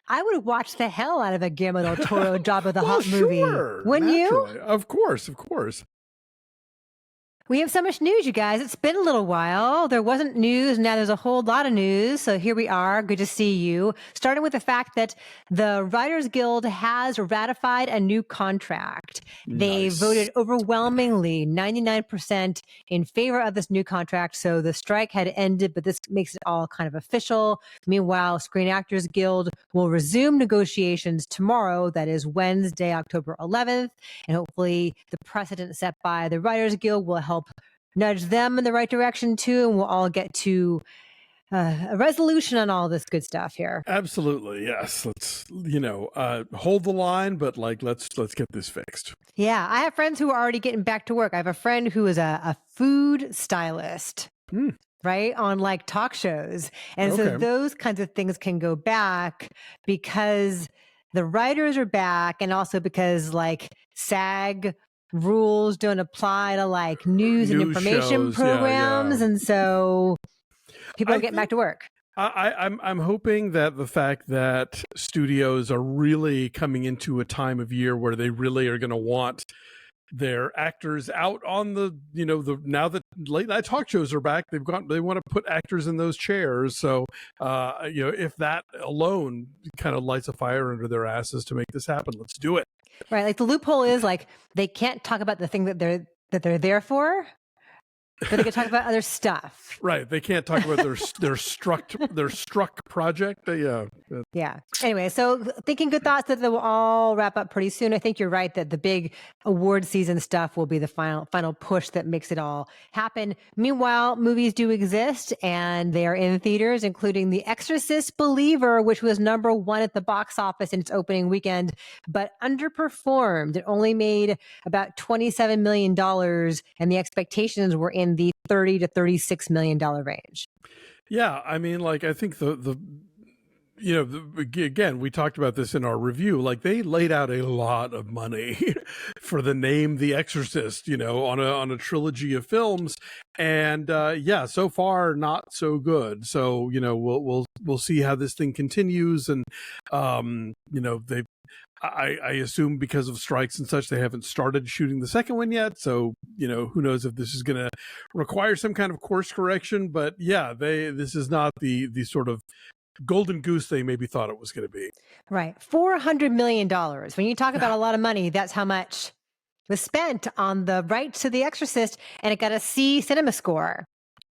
I would watch the hell out of a Guillermo Del Toro Jabba the Hutt movie. Sure, Wouldn't naturally. you? Of course, of course. We have so much news, you guys. It's been a little while. There wasn't news. Now there's a whole lot of news. So here we are. Good to see you. Starting with the fact that the Writers Guild has ratified a new contract. They Nice. voted overwhelmingly, 99% in favor of this new contract. So the strike had ended, but this makes it all kind of official. Meanwhile, Screen Actors Guild will resume negotiations tomorrow. That is Wednesday, October 11th. And hopefully the precedent set by the Writers Guild will help nudge them in the right direction too, and we'll all get to a resolution on all this good stuff here. Absolutely, yes. Let's hold the line, but let's get this fixed. Yeah, I have friends who are already getting back to work. I have a friend who is a food stylist. Right, on like talk shows, and so those kinds of things can go back because the writers are back, and also because like SAG rules don't apply to like news and information shows, programs, and so people are getting back to work. I'm hoping that the fact that studios are really coming into a time of year where they really are going to want their actors out on the now that late night talk shows are back, they want to put actors in those chairs. So if that alone kind of lights a fire under their asses to make this happen, let's do it. Right, like the loophole is like they can't talk about the thing that they're there for, but they can talk about other stuff. Right, they can't talk about their struck project. Yeah. Anyway, so thinking good thoughts that they will all wrap up pretty soon. I think you're right that the big award season stuff will be the final push that makes it all happen. Meanwhile, movies do exist and they are in theaters, including The Exorcist Believer, which was #1 at the box office in its opening weekend, but underperformed. It only made about $27 million, and the expectations were in the $30 to $36 million range. Yeah, I mean, like I think again, we talked about this in our review, like they laid out a lot of money for the name The Exorcist, on a trilogy of films. And so far not so good. So, we'll see how this thing continues. And, I assume because of strikes and such, they haven't started shooting the second one yet. So, who knows if this is going to require some kind of course correction. But yeah, this is not the sort of golden goose they maybe thought it was going to be. Right. $400 million. When you talk about a lot of money, that's how much was spent on the rights to The Exorcist, and it got a C cinema score.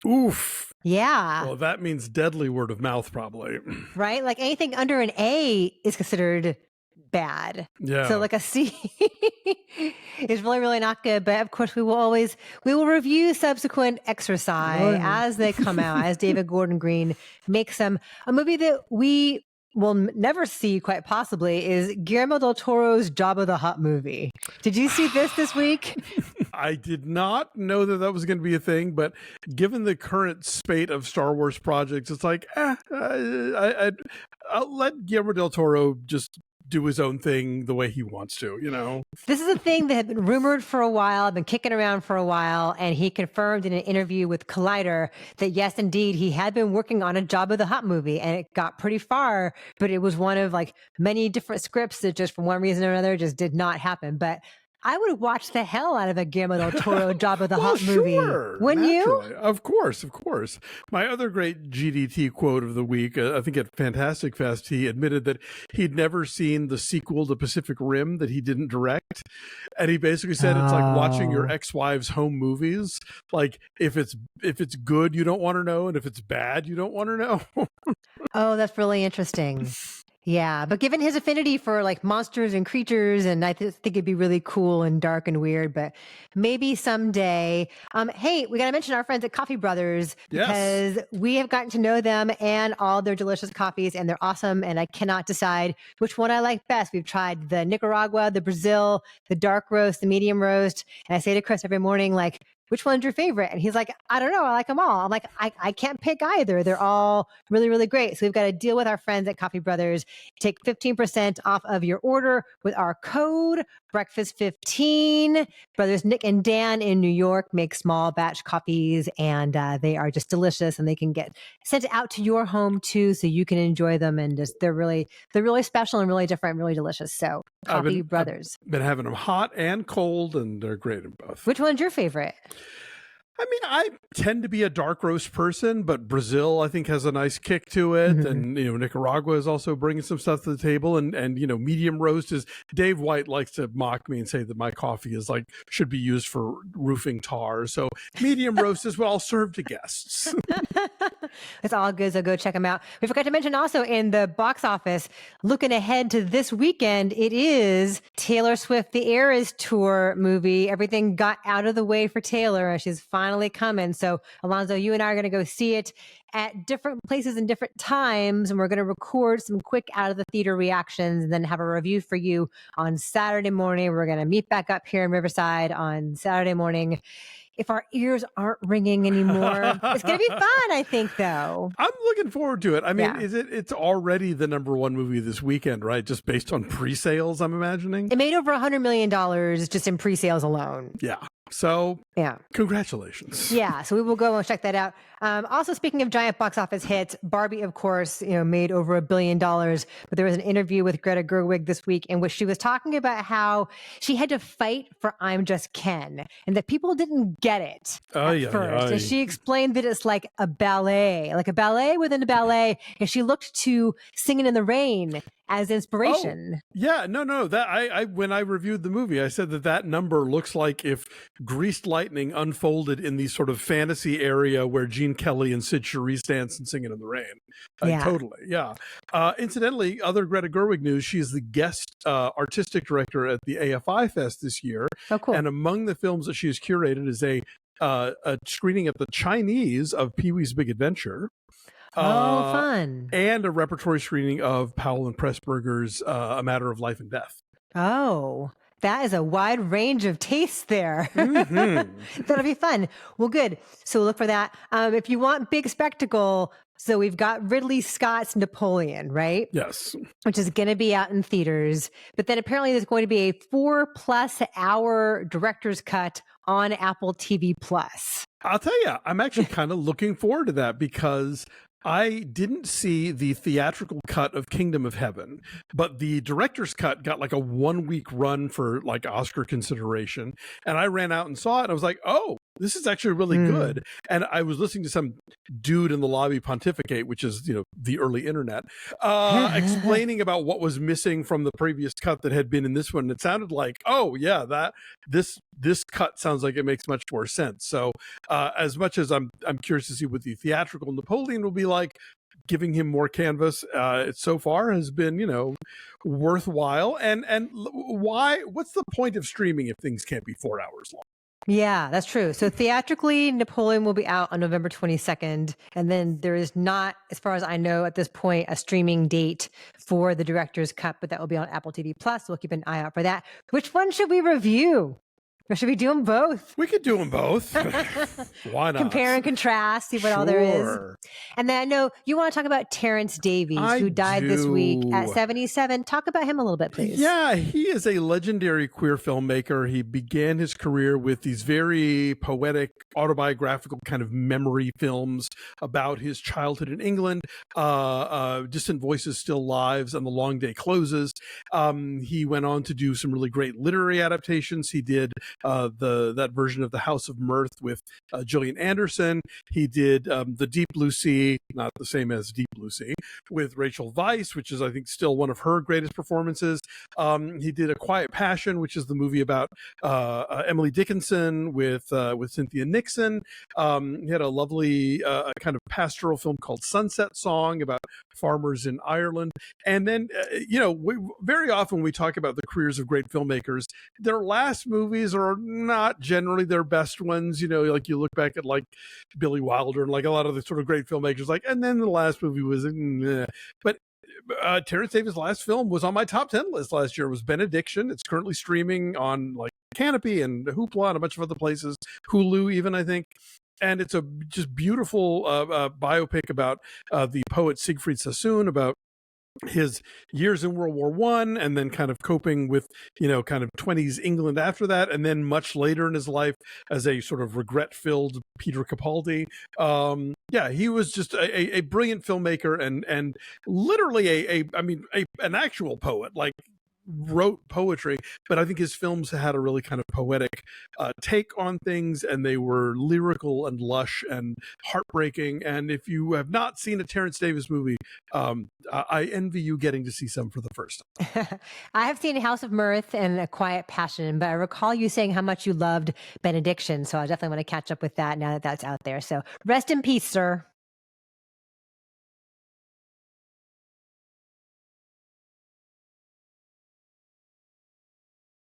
Oof. Yeah. Well, that means deadly word of mouth, probably. Right? Like anything under an A is considered bad. Yeah. So like a C is really, really not good. But of course, we will review subsequent Exorcise as they come out, as David Gordon Green makes them. A movie that we will never see, quite possibly, is Guillermo Del Toro's Jabba the Hutt movie. Did you see this week? I did not know that was going to be a thing, but given the current spate of Star Wars projects, it's like, I'll let Guillermo Del Toro just do his own thing the way he wants to, This is a thing that had been rumored for a while, been kicking around for a while, and he confirmed in an interview with Collider that yes, indeed, he had been working on a Jabba the Hutt movie, and it got pretty far, but it was one of like many different scripts that just for one reason or another just did not happen. But I would watch the hell out of a Guillermo del Toro Jabba the Hutt movie. Wouldn't you? Of course. My other great GDT quote of the week, I think at Fantastic Fest, he admitted that he'd never seen the sequel to Pacific Rim that he didn't direct. And he basically said it's like watching your ex-wife's home movies. Like if it's good, you don't want to know. And if it's bad, you don't want to know. Oh, that's really interesting. Yeah, but given his affinity for like monsters and creatures, and I think it'd be really cool and dark and weird, but maybe someday. Hey, we got to mention our friends at Coffee Brothers because we have gotten to know them and all their delicious coffees, and they're awesome. And I cannot decide which one I like best. We've tried the Nicaragua, the Brazil, the dark roast, the medium roast. And I say to Chris every morning, like, which one's your favorite? And he's like, I don't know. I like them all. I'm like, I can't pick either. They're all really, really great. So we've got to deal with our friends at Coffee Brothers. Take 15% off of your order with our code breakfast15. Brothers Nick and Dan in New York make small batch coffees, and they are just delicious, and they can get sent out to your home too, so you can enjoy them. And just they're really special and really different, and really delicious. So Coffee Brothers. I've been having them hot and cold, and they're great in both. Which one's your favorite? I mean, I tend to be a dark roast person, but Brazil, I think, has a nice kick to it. Mm-hmm. And, Nicaragua is also bringing some stuff to the table. And medium roast is, Dave White likes to mock me and say that my coffee is should be used for roofing tar. So medium roast is what I'll serve to guests. It's all good. So go check them out. We forgot to mention also in the box office, looking ahead to this weekend, it is Taylor Swift, The Eras Tour movie. Everything got out of the way for Taylor as she's finally coming. So Alonso, you and I are going to go see it at different places and different times. And we're going to record some quick out of the theater reactions and then have a review for you on Saturday morning. We're going to meet back up here in Riverside on Saturday morning. If our ears aren't ringing anymore, it's going to be fun, I think, though. I'm looking forward to it. I mean, it's already the #1 movie this weekend, right? Just based on pre-sales, I'm imagining. It made over $100 million just in pre-sales alone. Yeah. So, congratulations. Yeah, so we will go and check that out. Also, speaking of giant box office hits, Barbie, of course, made over $1 billion. But there was an interview with Greta Gerwig this week in which she was talking about how she had to fight for "I'm Just Ken" and that people didn't get it at first. And she explained that it's like a ballet within a ballet, and she looked to "Singing in the Rain" as inspiration. Oh, yeah, no. That I when I reviewed the movie, I said that number looks like if Greased Lightning unfolded in the sort of fantasy area where Gene Kelly and Sid Charisse dance and Singing in the Rain. Totally, yeah. Incidentally, other Greta Gerwig news: she's the guest artistic director at the AFI Fest this year. Oh, cool! And among the films that she has curated is a screening at the Chinese of Pee-wee's Big Adventure. Fun. And a repertory screening of Powell and Pressburger's A Matter of Life and Death. Oh, that is a wide range of tastes there. Mm-hmm. That'll be fun. Well, good. So look for that. If you want big spectacle, so we've got Ridley Scott's Napoleon, right? Yes. Which is going to be out in theaters. But then apparently there's going to be a 4+ hour director's cut on Apple TV Plus. I'll tell you, I'm actually kind of looking forward to that because I didn't see the theatrical cut of Kingdom of Heaven, but the director's cut got like a 1-week run for like Oscar consideration. And I ran out and saw it. And I was like, oh, this is actually really good. And I was listening to some dude in the lobby pontificate, which is, the early internet, explaining about what was missing from the previous cut that had been in this one. It sounded like, oh yeah, that this cut sounds like it makes much more sense. So as much as I'm curious to see what the theatrical Napoleon will be like, giving him more canvas so far has been, worthwhile. And what's the point of streaming if things can't be 4 hours long? Yeah, that's true. So theatrically, Napoleon will be out on November 22nd. And then there is not, as far as I know at this point, a streaming date for the director's cut, but that will be on Apple TV Plus. So we'll keep an eye out for that. Which one should we review? Or should we do them both? We could do them both. Why not? Compare and contrast, see what all there is. And then I know you want to talk about Terence Davies, who died this week at 77. Talk about him a little bit, please. Yeah, he is a legendary queer filmmaker. He began his career with these very poetic, autobiographical kind of memory films about his childhood in England, Distant Voices, Still Lives, and The Long Day Closes. He went on to do some really great literary adaptations. He did that version of the House of Mirth with Gillian Anderson. He did The Deep Blue Sea, not the same as Deep Blue Sea, with Rachel Weisz, which is, I think, still one of her greatest performances. He did A Quiet Passion, which is the movie about Emily Dickinson with Cynthia Nixon. He had a lovely kind of pastoral film called Sunset Song about farmers in Ireland. And then, very often we talk about the careers of great filmmakers. Their last movies are not generally their best ones. Like you look back at like Billy Wilder and like a lot of the sort of great filmmakers, and then the last movie was, but Terence Davies' last film was on my top 10 list last year. It was Benediction. It's currently streaming on like Canopy and Hoopla and a bunch of other places, Hulu even, I think. And it's a just beautiful biopic about the poet Siegfried Sassoon, about his years in World War One, and then kind of coping with, kind of 20s England after that, and then much later in his life as a sort of regret-filled Peter Capaldi. Yeah, he was just a brilliant filmmaker, and literally an actual poet, like wrote poetry, but I think his films had a really kind of poetic take on things, and they were lyrical and lush and heartbreaking. And if you have not seen a Terence Davies movie, I envy you getting to see some for the first time. I have seen House of Mirth and A Quiet Passion, but I recall you saying how much you loved Benediction, so I definitely want to catch up with that now that that's out there. So rest in peace, sir.